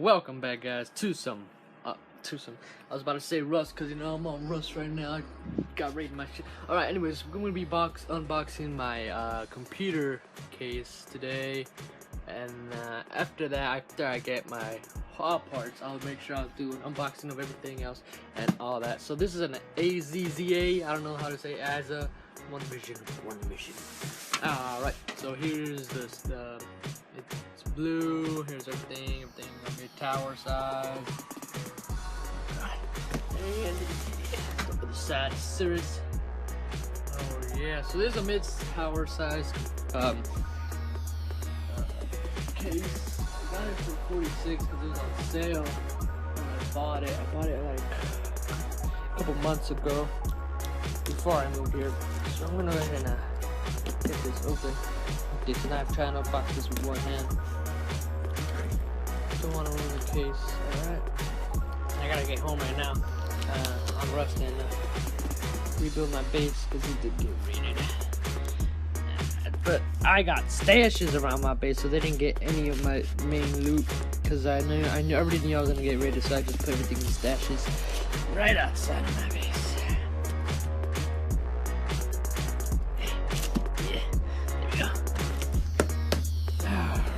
Welcome back, guys, to some. I was about to say Rust, cause I'm on Rust right now. I got raided my shit. All right, anyways, I'm gonna be unboxing my computer case today, and after I get my parts, I'll make sure I'll do an unboxing of everything else and all that. So this is an AZZA. I don't know how to say AZZA. One mission. All right. So here's this. It's blue. Here's everything on your tower size. And the side series. Oh yeah. So this is a mid-tower size case. I got it for 46 because it was on sale when I bought it. I bought it like a couple months ago before I moved here. So I'm gonna go ahead and get this open. Okay, tonight I'm trying to unbox this with one hand. Don't want to ruin the case. Alright. I gotta get home right now. I'm rusting. Rebuild my base because it did get raided. But I got stashes around my base, so they didn't get any of my main loot. Because I already knew I was gonna get raided, so I just put everything in stashes right outside of my base.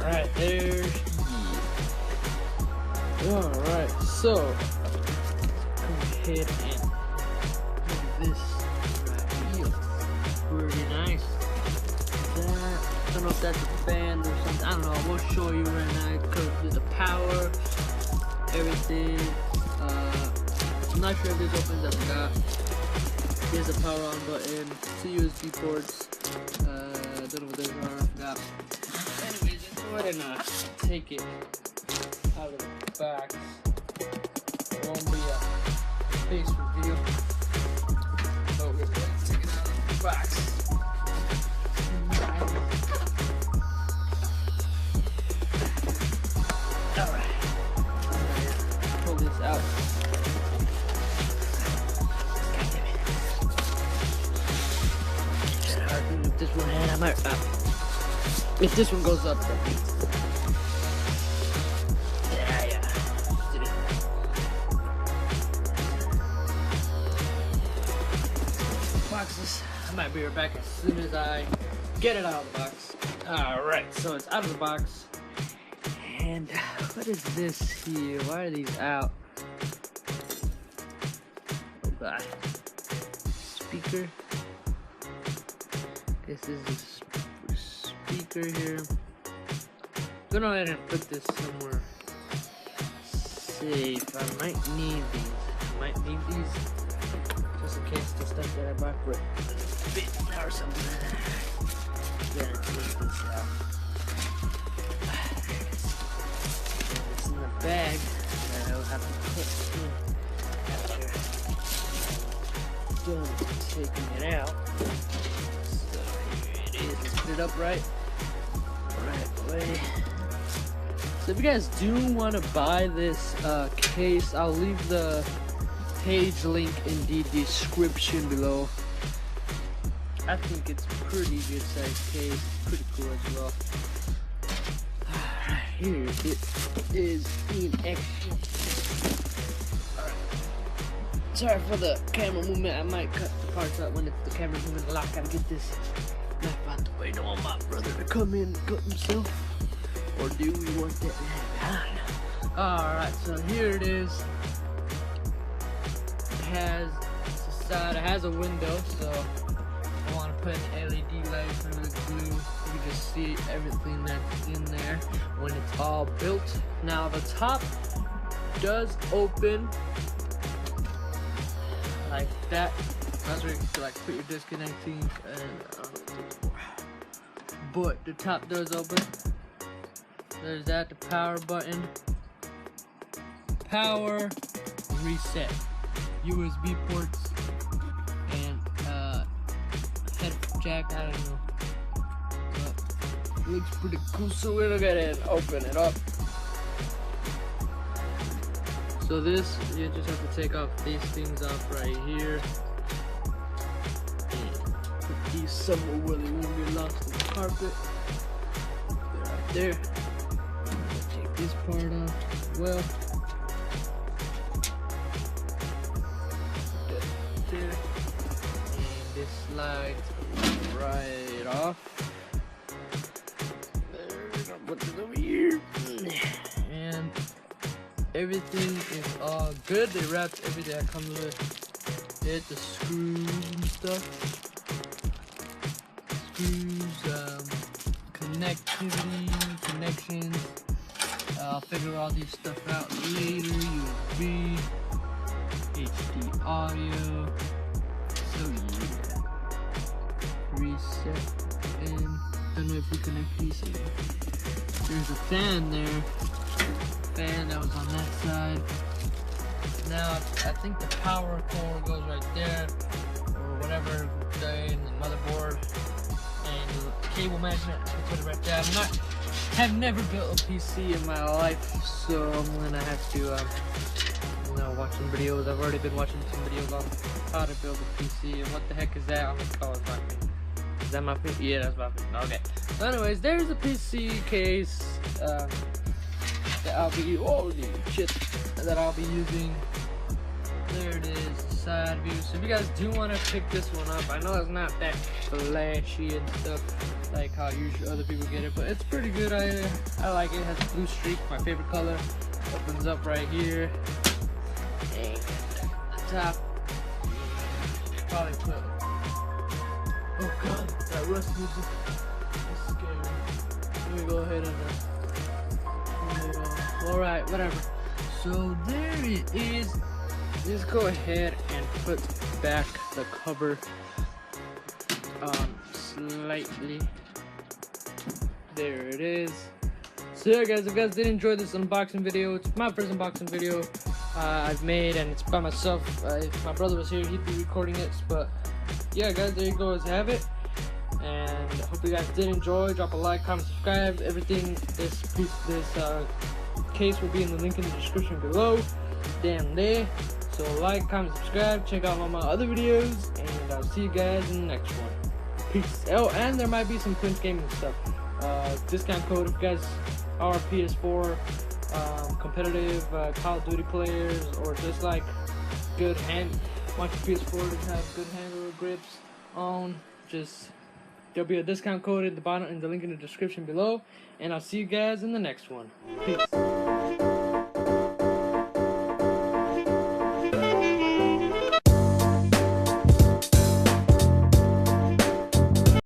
Alright, there. Alright, so go ahead and look at this right here. Pretty nice. I don't know if that's a fan or something. I don't know. We'll show you right now. Because the power, everything. I'm not sure if this opens. I forgot. Here's the power on button. Two USB ports. I don't know what those are. I forgot. Anyways, let's go ahead and take it out of the box. It won't be a face review. So we're going to take it out of the box. Alright. Pull this out. If this one hand, I might. If this one goes up, then. Yeah. Did it. Boxes. I might be right back as soon as I get it out of the box. Alright, so it's out of the box. And what is this here? Why are these out? Oh god. Speaker. This is a speaker here. I'm gonna go ahead and put this somewhere safe. I might need these. Just in case the stuff that I bought for a bit or something. Yeah, let's take this out. It's in the bag that I will have to put in after done taking it out. Let's put it up right away. So if you guys do want to buy this case, I'll leave the page link in the description below. I think it's pretty good size case, pretty cool as well. Alright, here it is in action. Alright. Sorry for the camera movement, I might cut the parts out when the camera's moving a lot. Gotta get this knife out the way. Don't want my brother to come in and cut himself. Or do we want that to happen? Alright, so here it is. It has a window, so I want to put an LED light for the glue. You can just see everything that's in there when it's all built. Now the top does open like that. That's where you can like put your disconnecting and but the top does open. There's that, the power button, power, reset, USB ports, and head jack. I don't know, but it looks pretty cool. So we're gonna go ahead and open it up. So this, you just have to take off these things off right here. Put these somewhere where they won't get lost in the carpet. Right there. Take this part off. well. There. And this slides right off. There, I'll put this over here. And everything is all good. They wrapped everything that comes with it, the screws and stuff. Screws, connections. I'll figure all these stuff out later. USB, HD audio. So yeah. Reset and don't know if we connect these here. There's a fan there. Fan that was on that side. Now I think the power cord goes right there, or whatever in the motherboard, and the cable magnet. I put it right there. Have never built a PC in my life, so I'm gonna have to watch some videos. I've already been watching some videos on how to build a PC and what the heck is that on the color my thing. Is that my PC? Yeah, that's my PC. Okay. So anyways, there's a PC case that I'll be that I'll be using. There it is, the side view. So if you guys do want to pick this one up, I know it's not that flashy and stuff like how usually other people get it, but it's pretty good. I like it. It has a blue streak, my favorite color. Opens up right here. And the top. Probably put. Oh god, that rust music is scary. Let me go ahead and turn it off. Alright, whatever. So there it is. Just go ahead and put back the cover slightly. There it is. So yeah guys, if you guys did enjoy this unboxing video, it's my first unboxing video I've made, and it's by myself. If my brother was here, he'd be recording it, but yeah guys, there you go, as have it. And I hope you guys did enjoy. Drop a like, comment, subscribe. Everything, this case will be in the link in the description below, down there. So like, comment, subscribe, check out all my other videos, and I'll see you guys in the next one. Peace. Oh, and there might be some Quince Gaming stuff. Discount code if you guys are PS4 competitive Call of Duty players, or just like good want your PS4 to have good handle grips on. Just there'll be a discount code at the bottom in the link in the description below, and I'll see you guys in the next one. Peace.